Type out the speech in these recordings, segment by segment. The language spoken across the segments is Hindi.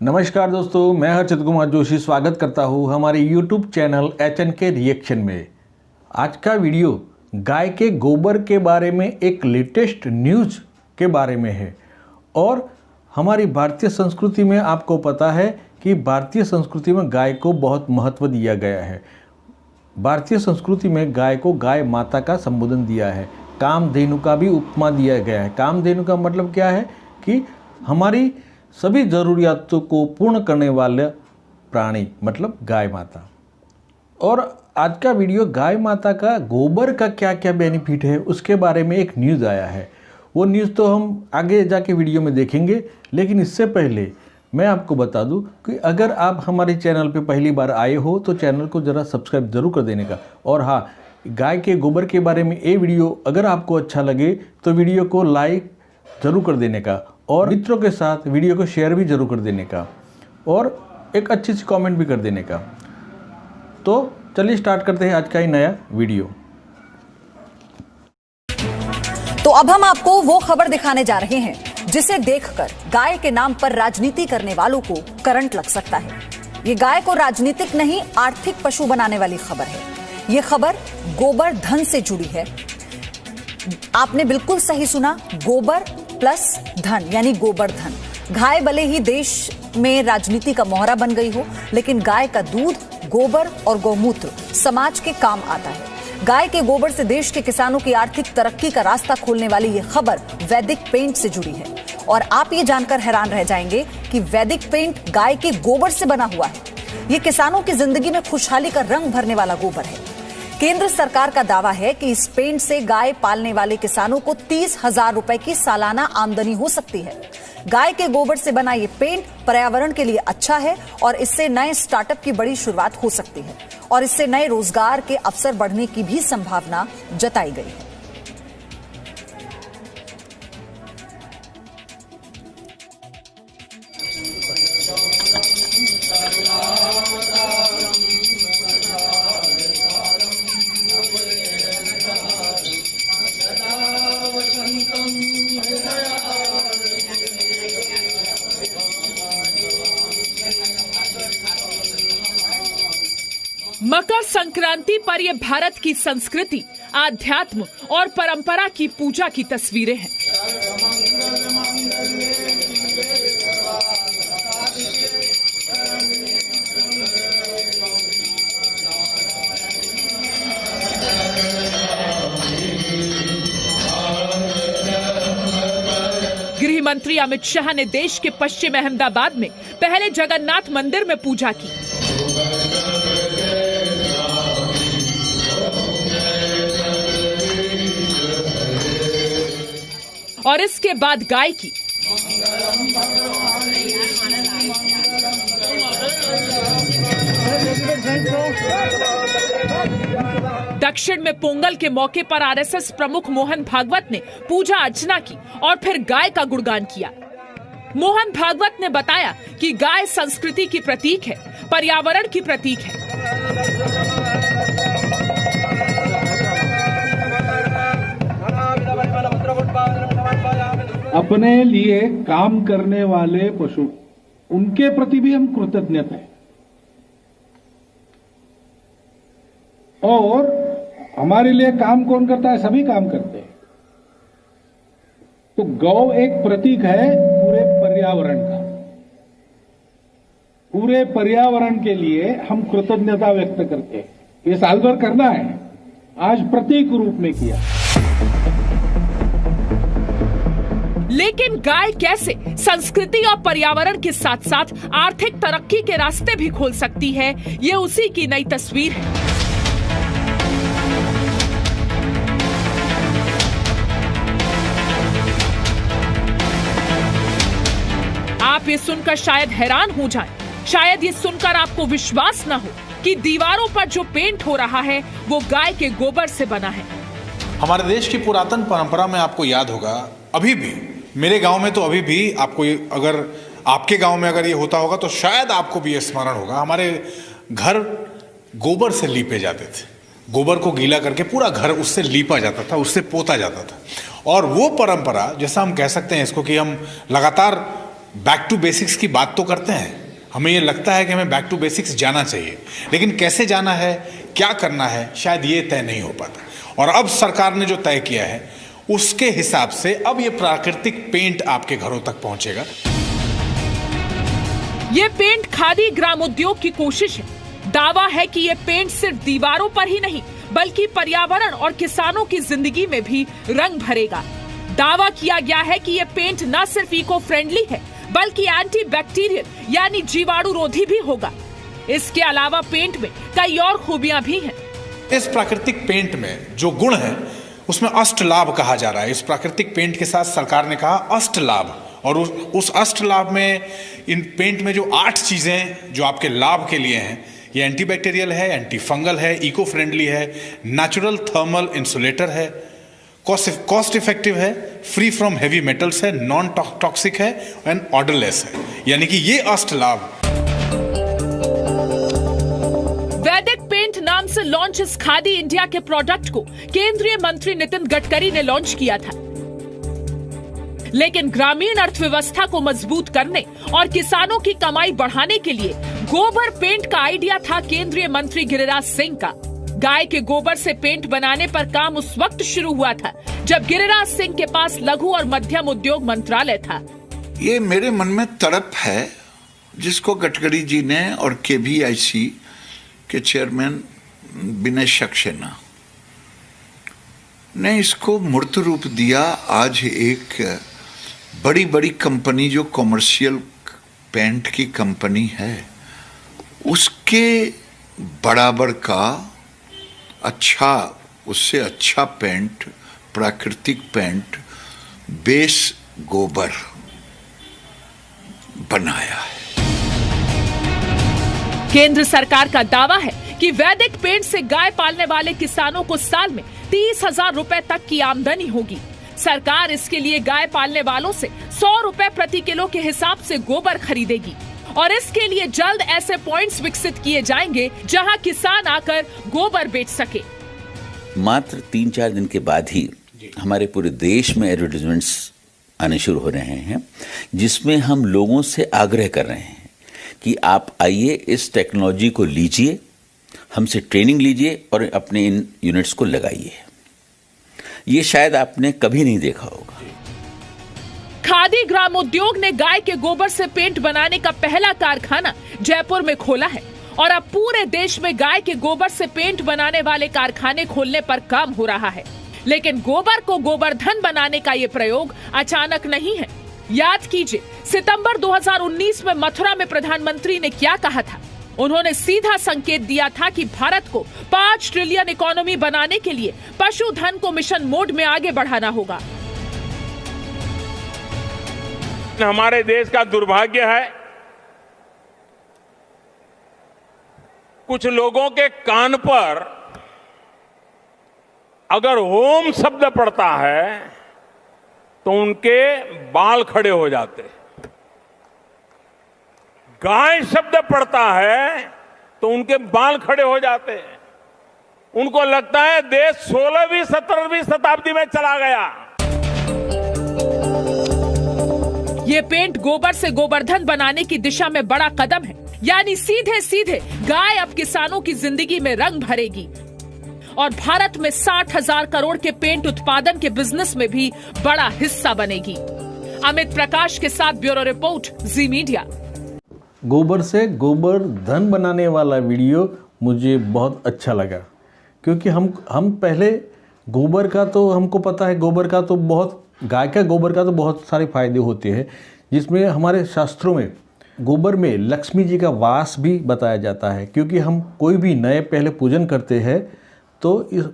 नमस्कार दोस्तों, मैं हर्षित कुमार जोशी स्वागत करता हूँ हमारे YouTube चैनल HNK रिएक्शन में। आज का वीडियो गाय के गोबर के बारे में एक लेटेस्ट न्यूज़ के बारे में है। और हमारी भारतीय संस्कृति में आपको पता है कि भारतीय संस्कृति में गाय को बहुत महत्व दिया गया है। भारतीय संस्कृति में गाय को गाय माता का संबोधन दिया है। कामधेनु का भी उपमा दिया गया है। कामधेनु का मतलब क्या है कि हमारी सभी ज़रूरियातों को पूर्ण करने वाले प्राणी, मतलब गाय माता। और आज का वीडियो गाय माता का गोबर का क्या क्या बेनिफिट है उसके बारे में एक न्यूज़ आया है। वो न्यूज़ तो हम आगे जाके वीडियो में देखेंगे, लेकिन इससे पहले मैं आपको बता दूं कि अगर आप हमारे चैनल पे पहली बार आए हो तो चैनल को ज़रा सब्सक्राइब ज़रूर कर देने का। और हाँ, गाय के गोबर के बारे में ये वीडियो अगर आपको अच्छा लगे तो वीडियो को लाइक ज़रूर कर देने का और मित्रों के साथ वीडियो को शेयर भी ज़रूर कर देने का और एक अच्छी सी कमेंट भी कर देने का। तो चलिए स्टार्ट करते हैं आज का ही नया वीडियो। तो अब हम आपको वो खबर दिखाने जा रहे हैं जिसे देखकर गाय के नाम पर राजनीति करने वालों को करंट लग सकता है। ये गाय को राजनीतिक नहीं, आर्थिक पशु बनाने वाली खबर है। ये खबर गोबर धन से जुड़ी है। आपने बिल्कुल सही सुना, गोबर प्लस धन यानी गोबर धन। गाय भले ही देश में राजनीति का मोहरा बन गई हो, लेकिन गाय का दूध, गोबर और गौमूत्र समाज के काम आता है। गाय के गोबर से देश के किसानों की आर्थिक तरक्की का रास्ता खोलने वाली ये खबर वैदिक पेंट से जुड़ी है। और आप ये जानकर हैरान रह जाएंगे कि वैदिक पेंट गाय के गोबर से बना हुआ है। ये किसानों की जिंदगी में खुशहाली का रंग भरने वाला गोबर है। केंद्र सरकार का दावा है कि इस पेंट से गाय पालने वाले किसानों को 30,000 रुपए की सालाना आमदनी हो सकती है। गाय के गोबर से बना ये पेंट पर्यावरण के लिए अच्छा है और इससे नए स्टार्टअप की बड़ी शुरुआत हो सकती है और इससे नए रोजगार के अवसर बढ़ने की भी संभावना जताई गई है। मकर संक्रांति पर यह भारत की संस्कृति, आध्यात्म और परंपरा की पूजा की तस्वीरें हैं। गृह मंत्री अमित शाह ने देश के पश्चिम अहमदाबाद में पहले जगन्नाथ मंदिर में पूजा की। और इसके बाद गाय की। दक्षिण में पोंगल के मौके पर आरएसएस प्रमुख मोहन भागवत ने पूजा अर्चना की और फिर गाय का गुणगान किया। मोहन भागवत ने बताया कि गाय संस्कृति की प्रतीक है, पर्यावरण की प्रतीक है। अपने लिए काम करने वाले पशु, उनके प्रति भी हम कृतज्ञता है। और हमारे लिए काम कौन करता है? सभी काम करते हैं। तो गौ एक प्रतीक है पूरे पर्यावरण का। पूरे पर्यावरण के लिए हम कृतज्ञता व्यक्त करते हैं। ये साल भर करना है, आज प्रतीक रूप में किया। लेकिन गाय कैसे संस्कृति और पर्यावरण के साथ साथ आर्थिक तरक्की के रास्ते भी खोल सकती है, ये उसी की नई तस्वीर है। आप ये सुनकर शायद हैरान हो जाएं, शायद ये सुनकर आपको विश्वास न हो कि दीवारों पर जो पेंट हो रहा है वो गाय के गोबर से बना है। हमारे देश की पुरातन परंपरा में आपको याद होगा, अभी भी मेरे गांव में तो अभी भी आपको, अगर आपके गांव में अगर ये होता होगा तो शायद आपको भी ये स्मरण होगा, हमारे घर गोबर से लीपे जाते थे। गोबर को गीला करके पूरा घर उससे लीपा जाता था, उससे पोता जाता था। और वो परंपरा, जैसा हम कह सकते हैं इसको कि हम लगातार बैक टू बेसिक्स की बात तो करते हैं, हमें ये लगता है कि हमें बैक टू बेसिक्स जाना चाहिए, लेकिन कैसे जाना है, क्या करना है, शायद ये तय नहीं हो पाता। और अब सरकार ने जो तय किया है उसके हिसाब से अब ये प्राकृतिक पेंट आपके घरों तक पहुंचेगा। ये पेंट खादी ग्राम उद्योग की कोशिश है। दावा है कि ये पेंट सिर्फ दीवारों पर ही नहीं बल्कि पर्यावरण और किसानों की जिंदगी में भी रंग भरेगा। दावा किया गया है कि ये पेंट न सिर्फ इको फ्रेंडली है बल्कि एंटी बैक्टीरियल यानी जीवाणु रोधी भी होगा। इसके अलावा पेंट में कई और खूबियां भी हैं। इस प्राकृतिक पेंट में जो गुण है उसमें अष्ट लाभ कहा जा रहा है। इस प्राकृतिक पेंट के साथ सरकार ने कहा अष्ट लाभ, और उस अष्ट लाभ में इन पेंट में जो 8 चीजें जो आपके लाभ के लिए हैं, ये एंटीबैक्टीरियल है, एंटी फंगल है, इको फ्रेंडली है, नेचुरल थर्मल इंसुलेटर है, कॉस्ट इफेक्टिव है, फ्री फ्रॉम हेवी मेटल्स है, नॉन टॉक्सिक है एंड ऑर्डरलेस है। यानी कि ये अष्ट लाभ। वैदिक पेंट नाम से लॉन्च इस खादी इंडिया के प्रोडक्ट को केंद्रीय मंत्री नितिन गडकरी ने लॉन्च किया था, लेकिन ग्रामीण अर्थव्यवस्था को मजबूत करने और किसानों की कमाई बढ़ाने के लिए गोबर पेंट का आइडिया था केंद्रीय मंत्री गिरिराज सिंह का। गाय के गोबर से पेंट बनाने पर काम उस वक्त शुरू हुआ था जब गिरिराज सिंह के पास लघु और मध्यम उद्योग मंत्रालय था। ये मेरे मन में तड़प है जिसको गडकरी जी ने और केवीआईसी के चेयरमैन विनय सक्सेना ने इसको मूर्त रूप दिया। आज एक बड़ी बड़ी कंपनी जो कॉमर्शियल पेंट की कंपनी है उसके बराबर का अच्छा, उससे अच्छा पेंट, प्राकृतिक पेंट बेस गोबर बनाया है। केंद्र सरकार का दावा है कि वैदिक पेंट से गाय पालने वाले किसानों को साल में 30,000 रुपए तक की आमदनी होगी। सरकार इसके लिए गाय पालने वालों से 100 रुपए प्रति किलो के हिसाब से गोबर खरीदेगी और इसके लिए जल्द ऐसे पॉइंट्स विकसित किए जाएंगे जहां किसान आकर गोबर बेच सके। मात्र 3-4 दिन के बाद ही हमारे पूरे देश में एडवर्टाइजमेंट्स आने शुरू हो रहे हैं जिसमें हम लोगों से आग्रह कर रहे हैं कि आप आइए, इस टेक्नोलॉजी को लीजिए, हमसे ट्रेनिंग लीजिए और अपने इन यूनिट्स को लगाइए। ये शायद आपने कभी नहीं देखा होगा। खादी ग्राम उद्योग ने गाय के गोबर से पेंट बनाने का पहला कारखाना जयपुर में खोला है और अब पूरे देश में गाय के गोबर से पेंट बनाने वाले कारखाने खोलने पर काम हो रहा है। लेकिन गोबर को गोबरधन बनाने का ये प्रयोग अचानक नहीं है। याद कीजिए, सितंबर 2019 में मथुरा में प्रधानमंत्री ने क्या कहा था। उन्होंने सीधा संकेत दिया था कि भारत को 5 ट्रिलियन इकोनॉमी बनाने के लिए पशुधन को मिशन मोड में आगे बढ़ाना होगा। हमारे देश का दुर्भाग्य है, कुछ लोगों के कान पर अगर ओम शब्द पड़ता है तो उनके बाल खड़े हो जाते, गाय शब्द पड़ता है तो उनके बाल खड़े हो जाते हैं। उनको लगता है देश 16वीं 17वीं शताब्दी में चला गया। ये पेंट गोबर से गोबरधन बनाने की दिशा में बड़ा कदम है, यानी सीधे सीधे गाय अब किसानों की जिंदगी में रंग भरेगी और भारत में 60,000 करोड़ के पेंट उत्पादन के बिजनेस में भी बड़ा हिस्सा बनेगी। अमित प्रकाश के साथ ब्यूरो रिपोर्ट, जी मीडिया। गोबर से गोबरधन बनाने वाला वीडियो मुझे बहुत अच्छा लगा, क्योंकि हम पहले गोबर का तो हमको पता है, गोबर का तो बहुत, गाय का गोबर का तो बहुत सारे फायदे होते हैं, जिसमें हमारे शास्त्रों में गोबर में लक्ष्मी जी का वास भी बताया जाता है। क्योंकि हम कोई भी नए पहले पूजन करते हैं तो इस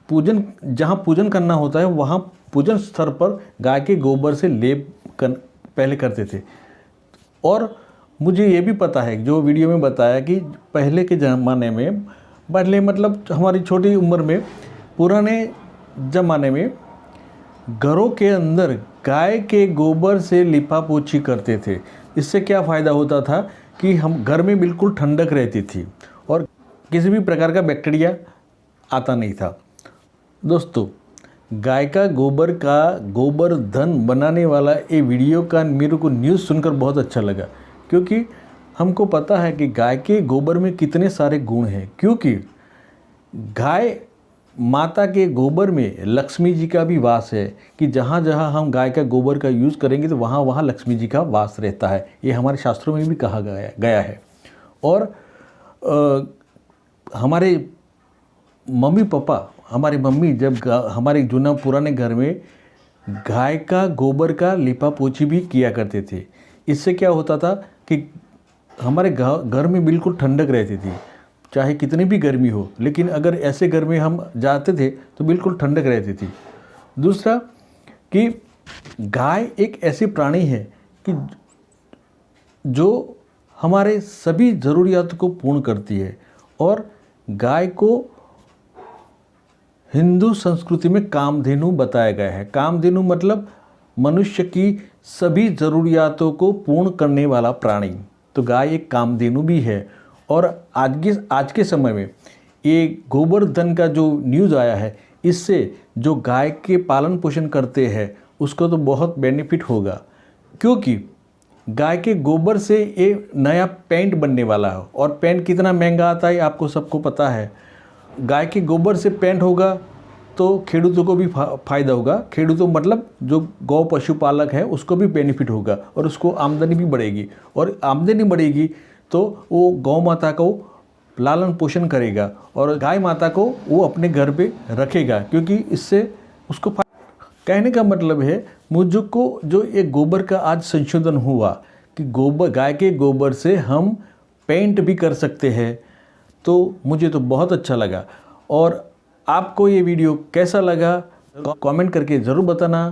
पूजन, जहाँ पूजन करना होता है वहाँ पूजन स्थल पर गाय के गोबर से लेप पहले करते थे। और मुझे ये भी पता है, जो वीडियो में बताया, कि पहले के ज़माने में, पहले मतलब हमारी छोटी उम्र में, पुराने ज़माने में घरों के अंदर गाय के गोबर से लिपा पोछी करते थे। इससे क्या फ़ायदा होता था कि हम घर में बिल्कुल ठंडक रहती थी और किसी भी प्रकार का बैक्टीरिया आता नहीं था। दोस्तों, गाय का गोबर धन बनाने वाला ये वीडियो का मेरे को न्यूज़ सुनकर बहुत अच्छा लगा, क्योंकि हमको पता है कि गाय के गोबर में कितने सारे गुण हैं। क्योंकि गाय माता के गोबर में लक्ष्मी जी का भी वास है, कि जहाँ जहाँ हम गाय का गोबर का यूज़ करेंगे तो वहाँ वहाँ लक्ष्मी जी का वास रहता है। ये हमारे शास्त्रों में भी कहा गया है। और हमारे मम्मी पापा, हमारी मम्मी जब हमारे पुराने घर में गाय का गोबर का लिपा पोछी भी किया करते थे। इससे क्या होता था कि हमारे घर में बिल्कुल ठंडक रहती थी, चाहे कितनी भी गर्मी हो, लेकिन अगर ऐसे घर में हम जाते थे तो बिल्कुल ठंडक रहती थी। दूसरा कि गाय एक ऐसी प्राणी है कि जो हमारे सभी ज़रूरियात को पूर्ण करती है। और गाय को हिंदू संस्कृति में कामधेनु बताया गया है। कामधेनु मतलब मनुष्य की सभी ज़रूरियातों को पूर्ण करने वाला प्राणी। तो गाय एक कामधेनु भी है। और आज के समय में ये गोवर्धन का जो न्यूज़ आया है, इससे जो गाय के पालन पोषण करते हैं उसको तो बहुत बेनिफिट होगा, क्योंकि गाय के गोबर से ये नया पेंट बनने वाला है। और पेंट कितना महंगा आता है आपको सबको पता है। गाय के गोबर से पेंट होगा तो खेडूतों को भी फ़ायदा होगा। खेडूतों मतलब जो गौ पशुपालक है उसको भी बेनिफिट होगा और उसको आमदनी भी बढ़ेगी। और आमदनी बढ़ेगी तो वो गौ माता को लालन पोषण करेगा और गाय माता को वो अपने घर पे रखेगा, क्योंकि इससे उसको कहने का मतलब है मुझको जो ये गोबर का आज संशोधन हुआ कि गाय के गोबर से हम पेंट भी कर सकते हैं, तो मुझे तो बहुत अच्छा लगा। और आपको ये वीडियो कैसा लगा कमेंट करके ज़रूर बताना।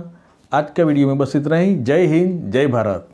आज का वीडियो में बस इतना ही। जय हिंद, जय भारत।